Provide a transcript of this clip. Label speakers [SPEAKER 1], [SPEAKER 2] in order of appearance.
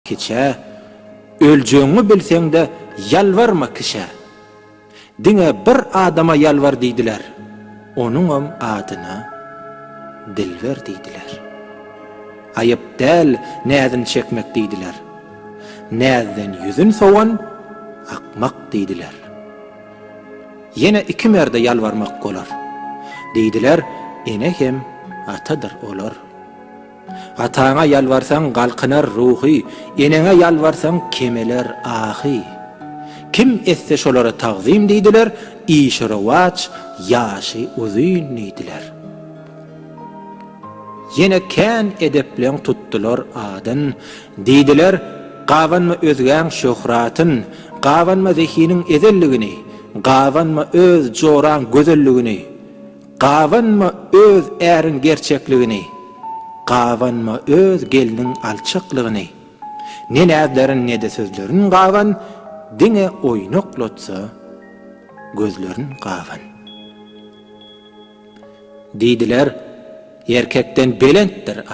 [SPEAKER 1] Kiçe, öleceğini bilsen de yalvarma kişe. Dine bir adama yalvar deydiler. Onun adına Dilver deydiler. Ayıp del näzin çekmek deydiler. Näzden yüzün soğan akmak deydiler. Yine iki merde yalvarmak olar. Deydiler, ene hem atadır olar. Atana yalvarsan galkınar ruhi, enene yalvarsan kemeler ahi. Kim etse şolara tağzim deydiler, işravaç, yaşı uzun deydiler. Yine kän edeplen tuttular adın, deydiler, qavanma özgän şöhratın, qavanma zehinin ezelligini, qavanma öz joran gözelligini, qavanma öz ärin gerçekligini, qavanma öz gelinin alçıqlığını, ne näzlerin ne de sözlerin qavan, dine oynoklotsa gözlerin qavan. Deydiler, erkekten belenttir